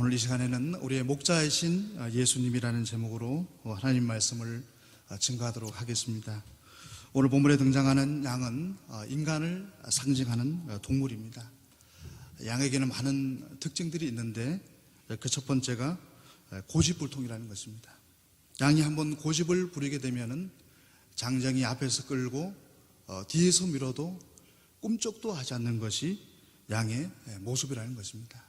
오늘 이 시간에는 우리의 목자이신 예수님이라는 제목으로 하나님 말씀을 증거하도록 하겠습니다. 오늘 본문에 등장하는 양은 인간을 상징하는 동물입니다. 양에게는 많은 특징들이 있는데 그 첫 번째가 고집불통이라는 것입니다. 양이 한번 고집을 부리게 되면은 장정이 앞에서 끌고 뒤에서 밀어도 꿈쩍도 하지 않는 것이 양의 모습이라는 것입니다.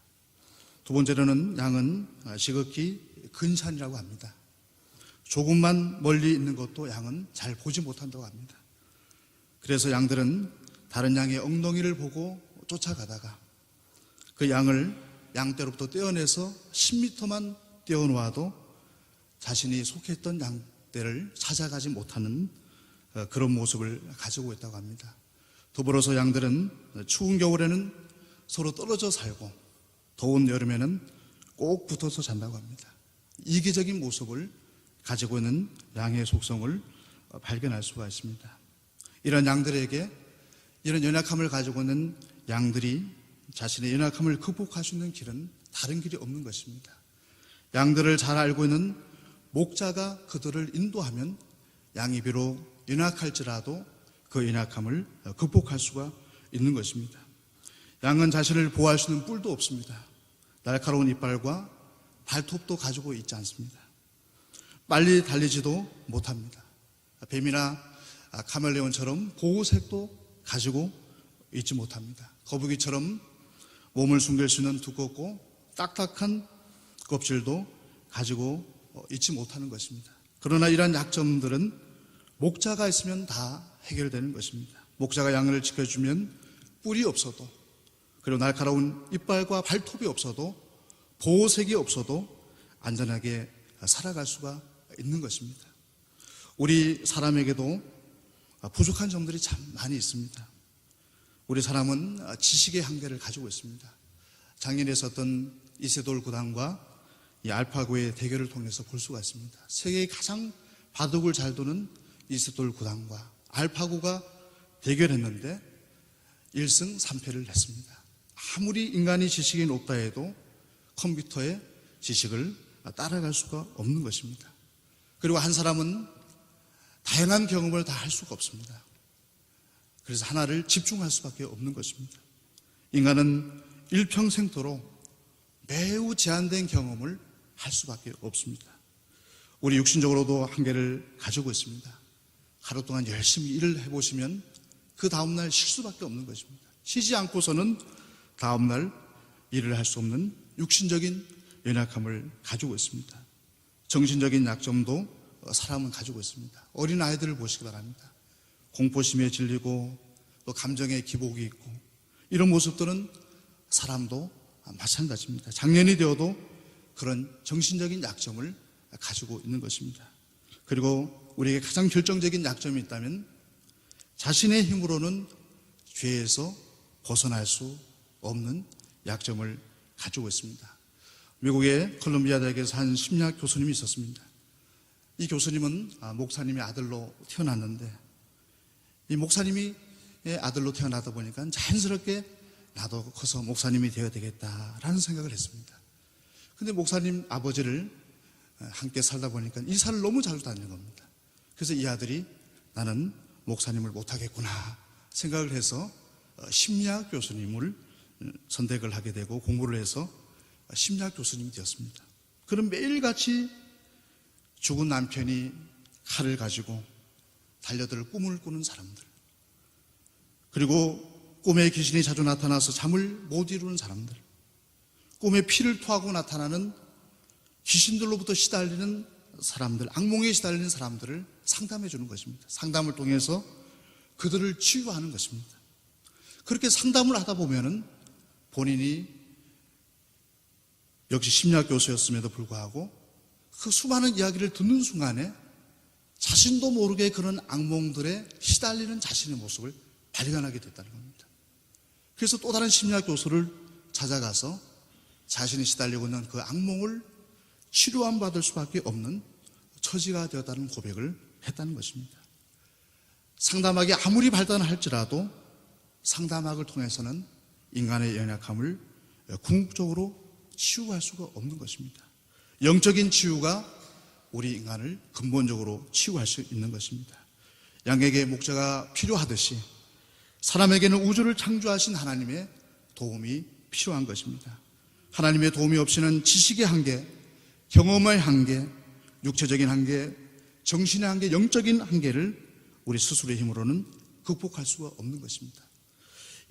두 번째로는 양은 지극히 근산이라고 합니다. 조금만 멀리 있는 것도 양은 잘 보지 못한다고 합니다. 그래서 양들은 다른 양의 엉덩이를 보고 쫓아가다가 그 양을 양떼로부터 떼어내서 10m만 떼어놓아도 자신이 속했던 양떼를 찾아가지 못하는 그런 모습을 가지고 있다고 합니다. 더불어서 양들은 추운 겨울에는 서로 떨어져 살고 더운 여름에는 꼭 붙어서 잔다고 합니다. 이기적인 모습을 가지고 있는 양의 속성을 발견할 수가 있습니다. 이런 양들에게 이런 연약함을 가지고 있는 양들이 자신의 연약함을 극복할 수 있는 길은 다른 길이 없는 것입니다. 양들을 잘 알고 있는 목자가 그들을 인도하면 양이 비록 연약할지라도 그 연약함을 극복할 수가 있는 것입니다. 양은 자신을 보호할 수 있는 뿔도 없습니다. 날카로운 이빨과 발톱도 가지고 있지 않습니다. 빨리 달리지도 못합니다. 뱀이나 카멜레온처럼 보호색도 가지고 있지 못합니다. 거북이처럼 몸을 숨길 수 있는 두껍고 딱딱한 껍질도 가지고 있지 못하는 것입니다. 그러나 이러한 약점들은 목자가 있으면 다 해결되는 것입니다. 목자가 양을 지켜주면 뿔이 없어도, 그리고 날카로운 이빨과 발톱이 없어도, 보호색이 없어도 안전하게 살아갈 수가 있는 것입니다. 우리 사람에게도 부족한 점들이 참 많이 있습니다. 우리 사람은 지식의 한계를 가지고 있습니다. 작년에 있었던 이세돌 구단과 이 알파고의 대결을 통해서 볼 수가 있습니다. 세계의 가장 바둑을 잘 두는 이세돌 구단과 알파고가 대결했는데 1승 3패를 했습니다. 아무리 인간이 지식이 높다 해도 컴퓨터의 지식을 따라갈 수가 없는 것입니다. 그리고 한 사람은 다양한 경험을 다 할 수가 없습니다. 그래서 하나를 집중할 수밖에 없는 것입니다. 인간은 일평생토록 매우 제한된 경험을 할 수밖에 없습니다. 우리 육신적으로도 한계를 가지고 있습니다. 하루 동안 열심히 일을 해보시면 그 다음날 쉴 수밖에 없는 것입니다. 쉬지 않고서는 다음날 일을 할 수 없는 육신적인 연약함을 가지고 있습니다. 정신적인 약점도 사람은 가지고 있습니다. 어린 아이들을 보시기 바랍니다. 공포심에 질리고 또 감정의 기복이 있고 이런 모습들은 사람도 마찬가지입니다. 장년이 되어도 그런 정신적인 약점을 가지고 있는 것입니다. 그리고 우리에게 가장 결정적인 약점이 있다면 자신의 힘으로는 죄에서 벗어날 수 없는 약점을 가지고 있습니다. 미국의 콜롬비아 대학에서 한 심리학 교수님이 있었습니다. 이 교수님은 목사님의 아들로 태어났는데 이 목사님이 아들로 태어나다 보니까 자연스럽게 나도 커서 목사님이 되어야 되겠다라는 생각을 했습니다. 근데 목사님 아버지를 함께 살다 보니까 이사를 너무 자주 다니는 겁니다. 그래서 이 아들이 나는 목사님을 못하겠구나 생각을 해서 심리학 교수님을 선택을 하게 되고 공부를 해서 심리학 교수님이 되었습니다. 그럼 매일같이 죽은 남편이 칼을 가지고 달려들 꿈을 꾸는 사람들, 그리고 꿈에 귀신이 자주 나타나서 잠을 못 이루는 사람들, 꿈에 피를 토하고 나타나는 귀신들로부터 시달리는 사람들, 악몽에 시달리는 사람들을 상담해 주는 것입니다. 상담을 통해서 그들을 치유하는 것입니다. 그렇게 상담을 하다 보면은 본인이 역시 심리학 교수였음에도 불구하고 그 수많은 이야기를 듣는 순간에 자신도 모르게 그런 악몽들에 시달리는 자신의 모습을 발견하게 됐다는 겁니다. 그래서 또 다른 심리학 교수를 찾아가서 자신이 시달리고 있는 그 악몽을 치료안 받을 수밖에 없는 처지가 되었다는 고백을 했다는 것입니다. 상담학이 아무리 발달할지라도 상담학을 통해서는 인간의 연약함을 궁극적으로 치유할 수가 없는 것입니다. 영적인 치유가 우리 인간을 근본적으로 치유할 수 있는 것입니다. 양에게 목자가 필요하듯이 사람에게는 우주를 창조하신 하나님의 도움이 필요한 것입니다. 하나님의 도움이 없이는 지식의 한계, 경험의 한계, 육체적인 한계, 정신의 한계, 영적인 한계를 우리 스스로의 힘으로는 극복할 수가 없는 것입니다.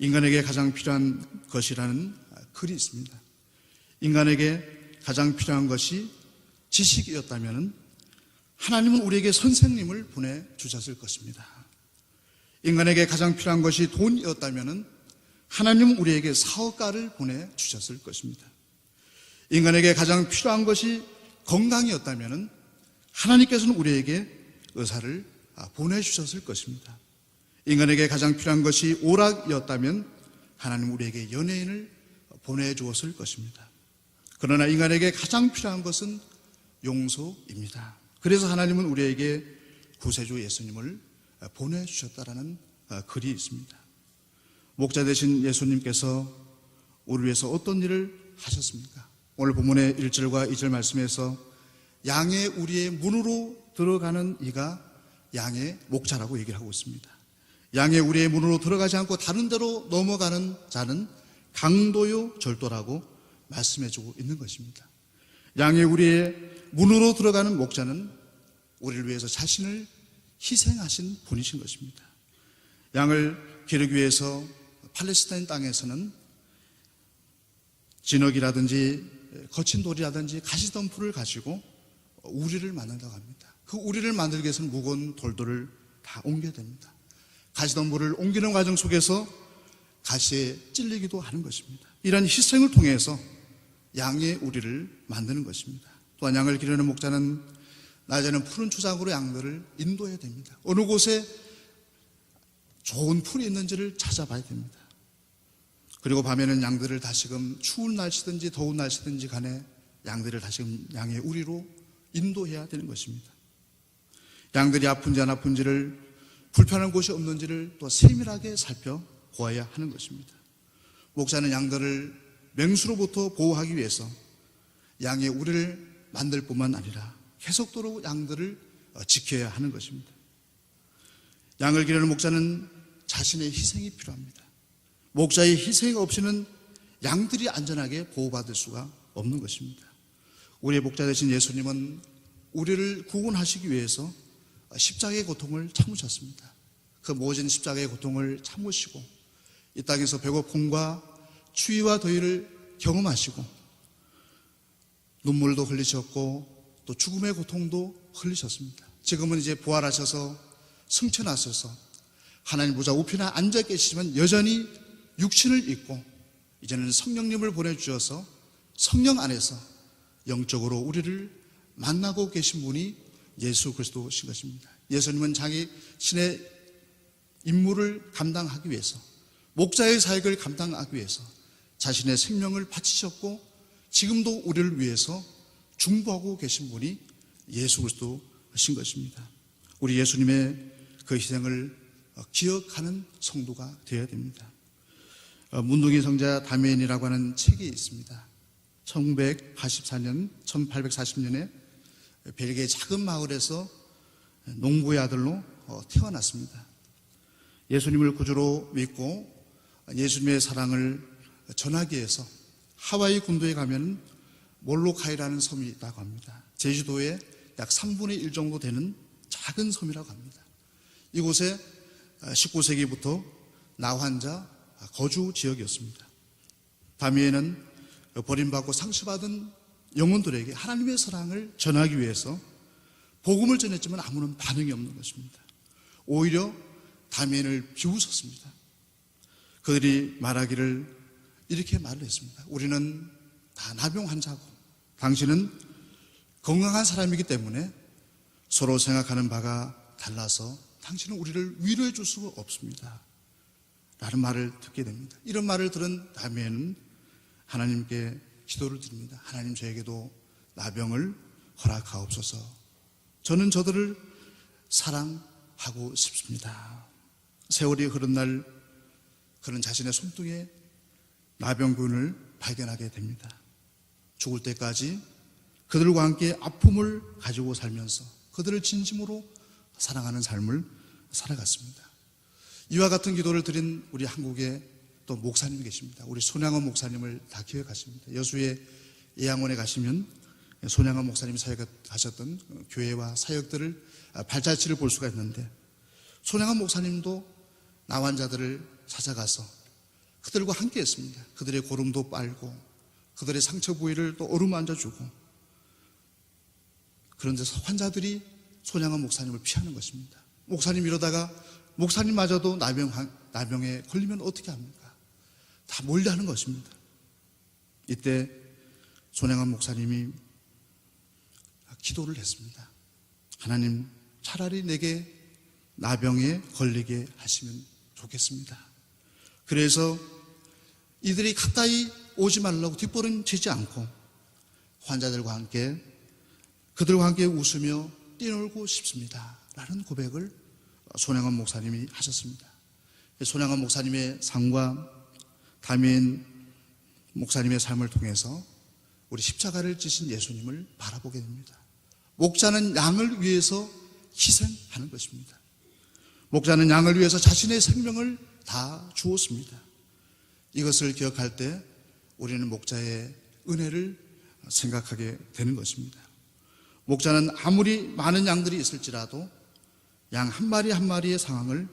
인간에게 가장 필요한 것이라는 글이 있습니다. 인간에게 가장 필요한 것이 지식이었다면 하나님은 우리에게 선생님을 보내주셨을 것입니다. 인간에게 가장 필요한 것이 돈이었다면 하나님은 우리에게 사업가를 보내주셨을 것입니다. 인간에게 가장 필요한 것이 건강이었다면 하나님께서는 우리에게 의사를 보내주셨을 것입니다. 인간에게 가장 필요한 것이 오락이었다면 하나님은 우리에게 연예인을 보내주었을 것입니다. 그러나 인간에게 가장 필요한 것은 용서입니다. 그래서 하나님은 우리에게 구세주 예수님을 보내주셨다라는 글이 있습니다. 목자 되신 예수님께서 우리를 위해서 어떤 일을 하셨습니까? 오늘 본문의 1절과 2절 말씀에서 양의 우리의 문으로 들어가는 이가 양의 목자라고 얘기를 하고 있습니다. 양의 우리의 문으로 들어가지 않고 다른 데로 넘어가는 자는 강도요 절도라고 말씀해주고 있는 것입니다. 양의 우리의 문으로 들어가는 목자는 우리를 위해서 자신을 희생하신 분이신 것입니다. 양을 기르기 위해서 팔레스타인 땅에서는 진흙이라든지 거친 돌이라든지 가시덤불을 가지고 우리를 만든다고 합니다. 그 우리를 만들기 위해서는 무거운 돌들을 다 옮겨야 됩니다. 가시덤불을 옮기는 과정 속에서 가시에 찔리기도 하는 것입니다. 이러한 희생을 통해서 양의 우리를 만드는 것입니다. 또한 양을 기르는 목자는 낮에는 푸른 초장으로 양들을 인도해야 됩니다. 어느 곳에 좋은 풀이 있는지를 찾아봐야 됩니다. 그리고 밤에는 양들을 다시금 추운 날씨든지 더운 날씨든지 간에 양들을 다시금 양의 우리로 인도해야 되는 것입니다. 양들이 아픈지 안 아픈지를, 불편한 곳이 없는지를 또 세밀하게 살펴보아야 하는 것입니다. 목자는 양들을 맹수로부터 보호하기 위해서 양의 우리를 만들 뿐만 아니라 계속토록 양들을 지켜야 하는 것입니다. 양을 기르는 목자는 자신의 희생이 필요합니다. 목자의 희생 없이는 양들이 안전하게 보호받을 수가 없는 것입니다. 우리의 목자 되신 예수님은 우리를 구원하시기 위해서 십자가의 고통을 참으셨습니다. 그 모진 십자가의 고통을 참으시고 이 땅에서 배고픔과 추위와 더위를 경험하시고 눈물도 흘리셨고 또 죽음의 고통도 흘리셨습니다. 지금은 이제 부활하셔서 승천하셔서 하나님 보좌 우편에 앉아 계시지만 여전히 육신을 입고 이제는 성령님을 보내주셔서 성령 안에서 영적으로 우리를 만나고 계신 분이 예수 그리스도신 것입니다. 예수님은 자신의 임무를 감당하기 위해서, 목자의 사역을 감당하기 위해서 자신의 생명을 바치셨고 지금도 우리를 위해서 중보하고 계신 분이 예수 그리스도신 것입니다. 우리 예수님의 그 희생을 기억하는 성도가 되어야 됩니다. 문둥이 성자 다메인이라고 하는 책이 있습니다. 1984년, 1840년에 벨기에 작은 마을에서 농부의 아들로 태어났습니다. 예수님을 구주로 믿고 예수님의 사랑을 전하기 위해서 하와이 군도에 가면 몰로카이라는 섬이 있다고 합니다. 제주도의 약 3분의 1 정도 되는 작은 섬이라고 합니다. 이곳에 19세기부터 나환자 거주 지역이었습니다. 다미에는 버림받고 상처받은 영혼들에게 하나님의 사랑을 전하기 위해서 복음을 전했지만 아무런 반응이 없는 것입니다. 오히려 다미엔을 비웃었습니다. 그들이 말하기를 이렇게 말을 했습니다. 우리는 다 나병 환자고 당신은 건강한 사람이기 때문에 서로 생각하는 바가 달라서 당신은 우리를 위로해 줄 수가 없습니다. 라는 말을 듣게 됩니다. 이런 말을 들은 다미엔은 하나님께 기도를 드립니다. 하나님, 저에게도 나병을 허락하옵소서. 저는 저들을 사랑하고 싶습니다. 세월이 흐른 날 그는 자신의 손등에 나병균을 발견하게 됩니다. 죽을 때까지 그들과 함께 아픔을 가지고 살면서 그들을 진심으로 사랑하는 삶을 살아갔습니다. 이와 같은 기도를 드린 우리 한국에 또 목사님이 계십니다. 우리 손양원 목사님을 다 기억하십니다. 여수의 예양원에 가시면 손양원 목사님이 사역하셨던 교회와 사역들을 발자취를 볼 수가 있는데, 손양원 목사님도 나환자들을 찾아가서 그들과 함께 했습니다. 그들의 고름도 빨고 그들의 상처 부위를 또 어루만져 주고, 그런데 환자들이 손양원 목사님을 피하는 것입니다. 목사님 이러다가 목사님마저도 나병에 걸리면 어떻게 합니까? 다 멀리하는 것입니다. 이때 손양원 목사님이 기도를 했습니다. 하나님, 차라리 내게 나병에 걸리게 하시면 좋겠습니다. 그래서 이들이 가까이 오지 말라고 뒷걸음 치지 않고 환자들과 함께 그들과 함께 웃으며 뛰놀고 싶습니다 라는 고백을 손양원 목사님이 하셨습니다. 손양원 목사님의 삶과 담임 목사님의 삶을 통해서 우리 십자가를 지신 예수님을 바라보게 됩니다. 목자는 양을 위해서 희생하는 것입니다. 목자는 양을 위해서 자신의 생명을 다 주었습니다. 이것을 기억할 때 우리는 목자의 은혜를 생각하게 되는 것입니다. 목자는 아무리 많은 양들이 있을지라도 양 한 마리 한 마리의 상황을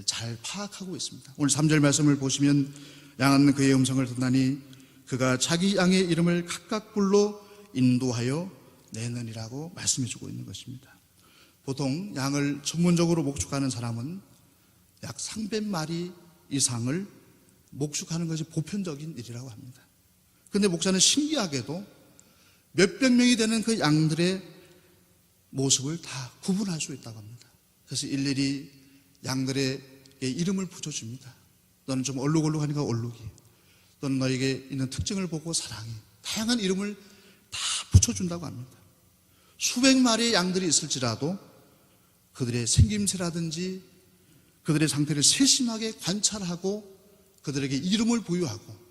잘 파악하고 있습니다. 오늘 3절 말씀을 보시면 양은 그의 음성을 듣나니 그가 자기 양의 이름을 각각 불러 인도하여 내느니라고 말씀해 주고 있는 것입니다. 보통 양을 전문적으로 목축하는 사람은 약 300마리 이상을 목축하는 것이 보편적인 일이라고 합니다. 그런데 목자는 신기하게도 몇백 명이 되는 그 양들의 모습을 다 구분할 수 있다고 합니다. 그래서 일일이 양들의 이름을 붙여줍니다. 너는 좀 얼룩얼룩하니까 얼룩이, 너는 너에게 있는 특징을 보고 사랑이, 다양한 이름을 다 붙여준다고 합니다. 수백 마리의 양들이 있을지라도 그들의 생김새라든지 그들의 상태를 세심하게 관찰하고 그들에게 이름을 부여하고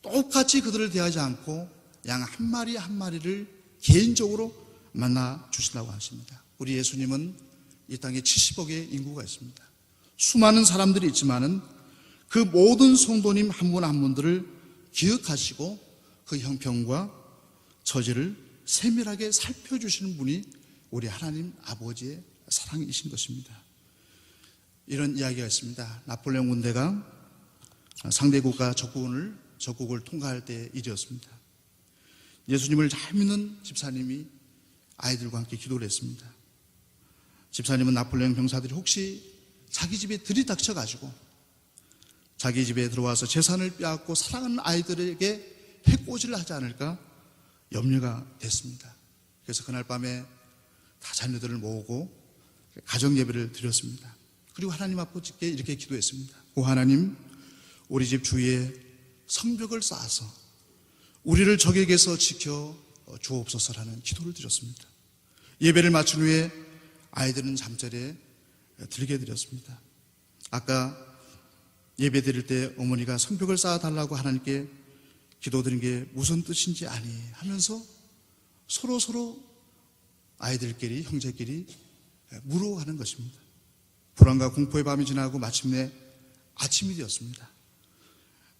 똑같이 그들을 대하지 않고 양 한 마리 한 마리를 개인적으로 만나 주신다고 하십니다. 우리 예수님은 이 땅에 70억의 인구가 있습니다. 수많은 사람들이 있지만은 그 모든 성도님 한 분 한 분들을 기억하시고 그 형편과 처지를 세밀하게 살펴주시는 분이 우리 하나님 아버지의 사랑이신 것입니다. 이런 이야기가 있습니다. 나폴레옹 군대가 상대국가 적국을 통과할 때 일이었습니다. 예수님을 잘 믿는 집사님이 아이들과 함께 기도를 했습니다. 집사님은 나폴레옹 병사들이 혹시 자기 집에 들이닥쳐가지고 자기 집에 들어와서 재산을 빼앗고 사랑하는 아이들에게 해코지를 하지 않을까 염려가 됐습니다. 그래서 그날 밤에 다 자녀들을 모으고 가정 예배를 드렸습니다. 그리고 하나님 아버지께 이렇게 기도했습니다. 오 하나님, 우리 집 주위에 성벽을 쌓아서 우리를 적에게서 지켜 주옵소서라는 기도를 드렸습니다. 예배를 마친 후에 아이들은 잠자리에 들게 드렸습니다. 아까 예배 드릴 때 어머니가 성벽을 쌓아달라고 하나님께 기도드린 게 무슨 뜻인지 아니 하면서 서로 아이들끼리, 형제끼리 물어가는 것입니다. 불안과 공포의 밤이 지나고 마침내 아침이 되었습니다.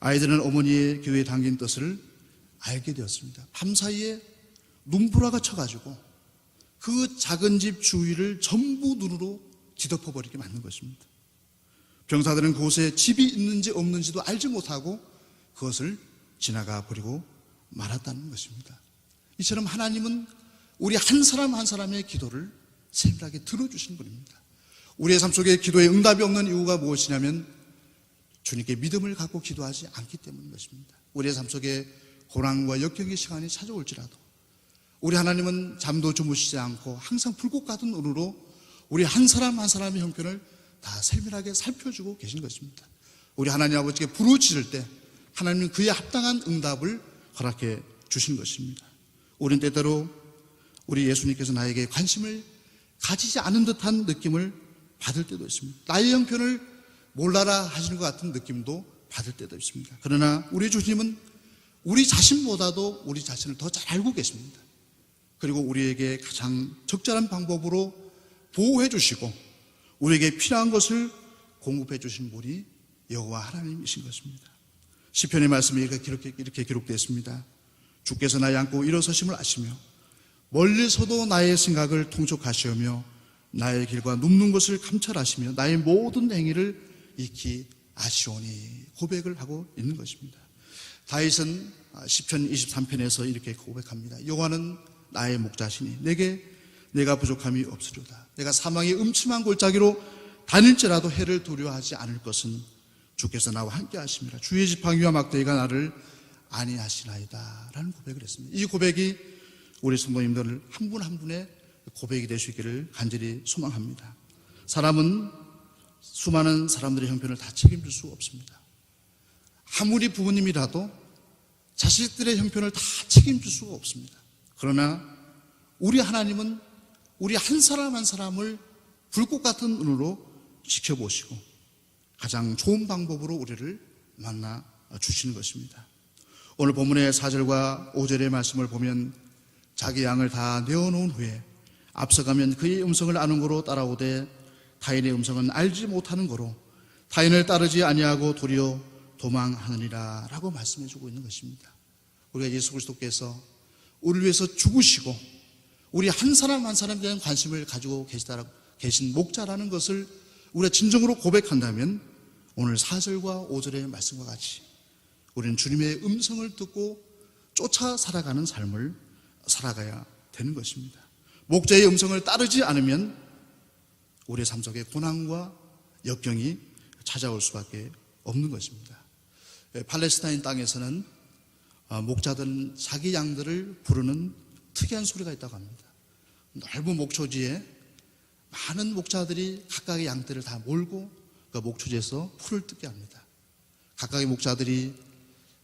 아이들은 어머니의 기도에 담긴 뜻을 알게 되었습니다. 밤사이에 눈보라가 쳐가지고 그 작은 집 주위를 전부 눈으로 뒤덮어버리게 만든 것입니다. 병사들은 그곳에 집이 있는지 없는지도 알지 못하고 그것을 지나가 버리고 말았다는 것입니다. 이처럼 하나님은 우리 한 사람 한 사람의 기도를 세밀하게 들어주신 분입니다. 우리의 삶 속에 기도에 응답이 없는 이유가 무엇이냐면 주님께 믿음을 갖고 기도하지 않기 때문인 것입니다. 우리의 삶 속에 고난과 역경의 시간이 찾아올지라도 우리 하나님은 잠도 주무시지 않고 항상 불꽃 같은 눈으로 우리 한 사람 한 사람의 형편을 다 세밀하게 살펴주고 계신 것입니다. 우리 하나님 아버지께 부르짖을 때 하나님은 그에 합당한 응답을 허락해 주신 것입니다. 우리는 때때로 우리 예수님께서 나에게 관심을 가지지 않은 듯한 느낌을 받을 때도 있습니다. 나의 형편을 몰라라 하시는 것 같은 느낌도 받을 때도 있습니다. 그러나 우리 주님은 우리 자신보다도 우리 자신을 더 잘 알고 계십니다. 그리고 우리에게 가장 적절한 방법으로 보호해 주시고 우리에게 필요한 것을 공급해 주신 분이 여호와 하나님이신 것입니다. 시편의 말씀이 이렇게 기록되어 있습니다. 주께서 나의 안고 일어서심을 아시며 멀리서도 나의 생각을 통촉하시오며 나의 길과 눕는 것을 감찰하시며 나의 모든 행위를 익히 아시오니 고백을 하고 있는 것입니다. 다윗은 시편 23편에서 이렇게 고백합니다. 여호와는 나의 목자시니 내가 부족함이 없으리로다. 내가 사망의 음침한 골짜기로 다닐지라도 해를 두려워하지 않을 것은 주께서 나와 함께 하심이라. 주의 지팡이와 막대기가 나를 안위하시나이다 라는 고백을 했습니다. 이 고백이 우리 성도님들 한 분 한 분의 고백이 될 수 있기를 간절히 소망합니다. 사람은 수많은 사람들의 형편을 다 책임질 수 없습니다. 아무리 부모님이라도 자식들의 형편을 다 책임질 수가 없습니다. 그러나 우리 하나님은 우리 한 사람 한 사람을 불꽃 같은 눈으로 지켜보시고 가장 좋은 방법으로 우리를 만나 주시는 것입니다. 오늘 본문의 4절과 5절의 말씀을 보면 자기 양을 다 내어놓은 후에 앞서가면 그의 음성을 아는 거로 따라오되 타인의 음성은 알지 못하는 거로 타인을 따르지 아니하고 도리어 도망하느니라 라고 말씀해주고 있는 것입니다. 우리가 예수 그리스도께서 우리를 위해서 죽으시고 우리 한 사람 한 사람에 대한 관심을 가지고 계신 목자라는 것을 우리가 진정으로 고백한다면 오늘 4절과 5절의 말씀과 같이 우리는 주님의 음성을 듣고 쫓아 살아가는 삶을 살아가야 되는 것입니다. 목자의 음성을 따르지 않으면 우리의 삶 속에 고난과 역경이 찾아올 수밖에 없는 것입니다. 팔레스타인 땅에서는 목자들은 자기 양들을 부르는 특이한 소리가 있다고 합니다. 넓은 목초지에 많은 목자들이 각각의 양떼를 다 몰고 그 목초지에서 풀을 뜯게 합니다. 각각의 목자들이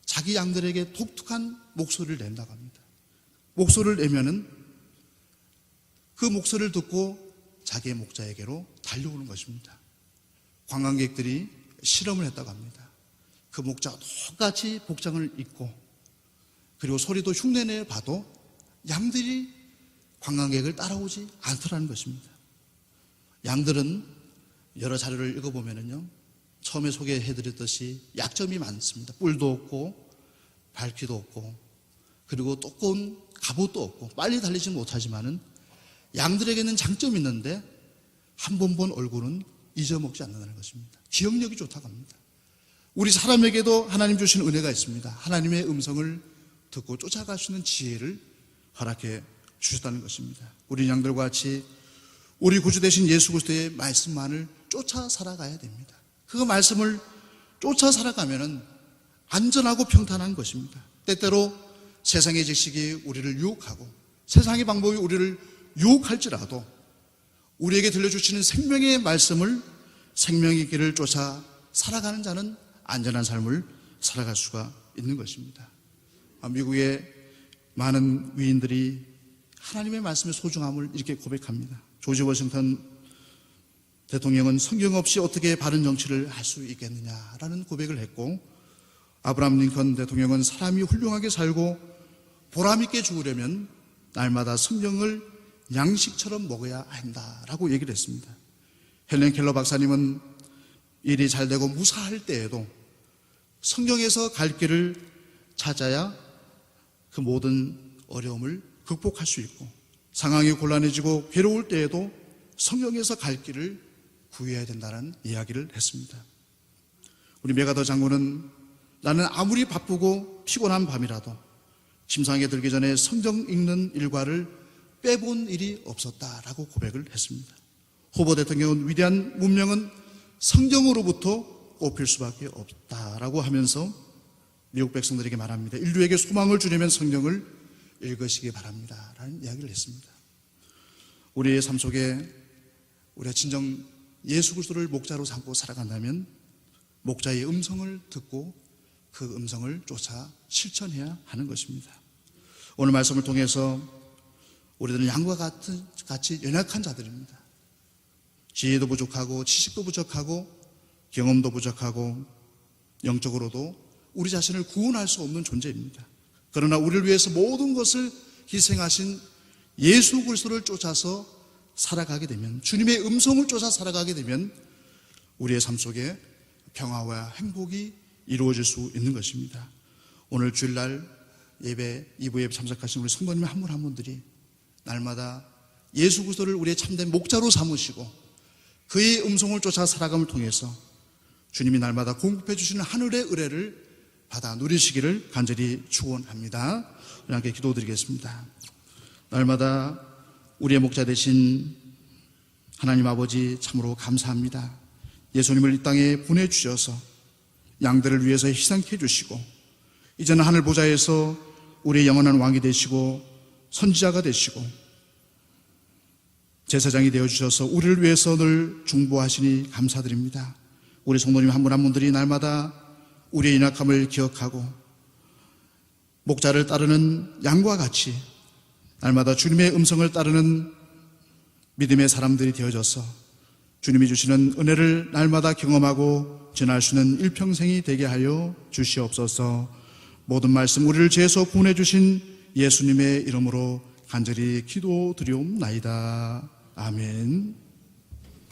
자기 양들에게 독특한 목소리를 낸다고 합니다. 목소리를 내면은 그 목소리를 듣고 자기의 목자에게로 달려오는 것입니다. 관광객들이 실험을 했다고 합니다. 그 목자가 똑같이 복장을 입고 그리고 소리도 흉내내 봐도 양들이 관광객을 따라오지 않더라는 것입니다. 양들은 여러 자료를 읽어보면요, 처음에 소개해드렸듯이 약점이 많습니다. 뿔도 없고 밟기도 없고 그리고 두꺼운 갑옷도 없고 빨리 달리지 못하지만은 양들에게는 장점이 있는데 한 번 본 얼굴은 잊어먹지 않는다는 것입니다. 기억력이 좋다고 합니다. 우리 사람에게도 하나님 주신 은혜가 있습니다. 하나님의 음성을 듣고 쫓아갈 수 있는 지혜를 허락해 주셨다는 것입니다. 우리 양들과 같이 우리 구주 되신 예수 그리스도의 말씀만을 쫓아 살아가야 됩니다. 그 말씀을 쫓아 살아가면은 안전하고 평탄한 것입니다. 때때로 세상의 지식이 우리를 유혹하고 세상의 방법이 우리를 유혹할지라도 우리에게 들려주시는 생명의 말씀을 생명의 길을 쫓아 살아가는 자는 안전한 삶을 살아갈 수가 있는 것입니다. 미국의 많은 위인들이 하나님의 말씀의 소중함을 이렇게 고백합니다. 조지 워싱턴 대통령은 성경 없이 어떻게 바른 정치를 할 수 있겠느냐라는 고백을 했고, 아브라함 링컨 대통령은 사람이 훌륭하게 살고 보람있게 죽으려면 날마다 성경을 양식처럼 먹어야 한다라고 얘기를 했습니다. 헬렌 켈러 박사님은 일이 잘 되고 무사할 때에도 성경에서 갈 길을 찾아야 그 모든 어려움을 극복할 수 있고, 상황이 곤란해지고 괴로울 때에도 성경에서 갈 길을 구해야 된다는 이야기를 했습니다. 우리 메가더 장군은 나는 아무리 바쁘고 피곤한 밤이라도 침상에 들기 전에 성경 읽는 일과를 빼본 일이 없었다라고 고백을 했습니다. 호버 대통령은 위대한 문명은 성경으로부터 꼽힐 수밖에 없다라고 하면서 미국 백성들에게 말합니다. 인류에게 소망을 주려면 성경을 읽으시기 바랍니다 라는 이야기를 했습니다. 우리의 삶 속에 우리가 진정 예수 그리스도를 목자로 삼고 살아간다면 목자의 음성을 듣고 그 음성을 쫓아 실천해야 하는 것입니다. 오늘 말씀을 통해서 우리들은 양과 같이 연약한 자들입니다. 지혜도 부족하고 지식도 부족하고 경험도 부족하고 영적으로도 우리 자신을 구원할 수 없는 존재입니다. 그러나 우리를 위해서 모든 것을 희생하신 예수 그리스도를 쫓아서 살아가게 되면, 주님의 음성을 쫓아 살아가게 되면 우리의 삶 속에 평화와 행복이 이루어질 수 있는 것입니다. 오늘 주일날 예배, 2부 예배 참석하신 우리 성도님 한 분 한 분들이 날마다 예수 그리스도를 우리의 참된 목자로 삼으시고 그의 음성을 쫓아 살아감을 통해서 주님이 날마다 공급해 주시는 하늘의 은혜를 받아 누리시기를 간절히 축원합니다. 우리 함께 기도드리겠습니다. 날마다 우리의 목자 되신 하나님 아버지 참으로 감사합니다. 예수님을 이 땅에 보내주셔서 양들을 위해서 희생케 해주시고 이제는 하늘 보좌에서 우리의 영원한 왕이 되시고 선지자가 되시고 제사장이 되어주셔서 우리를 위해서 늘 중보하시니 감사드립니다. 우리 성도님 한 분 한 분들이 날마다 우리의 연약함을 기억하고 목자를 따르는 양과 같이 날마다 주님의 음성을 따르는 믿음의 사람들이 되어져서 주님이 주시는 은혜를 날마다 경험하고 전할 수 있는 일평생이 되게 하여 주시옵소서. 모든 말씀 우리를 죄에서 구원해 주신 예수님의 이름으로 간절히 기도드리옵나이다. 아멘.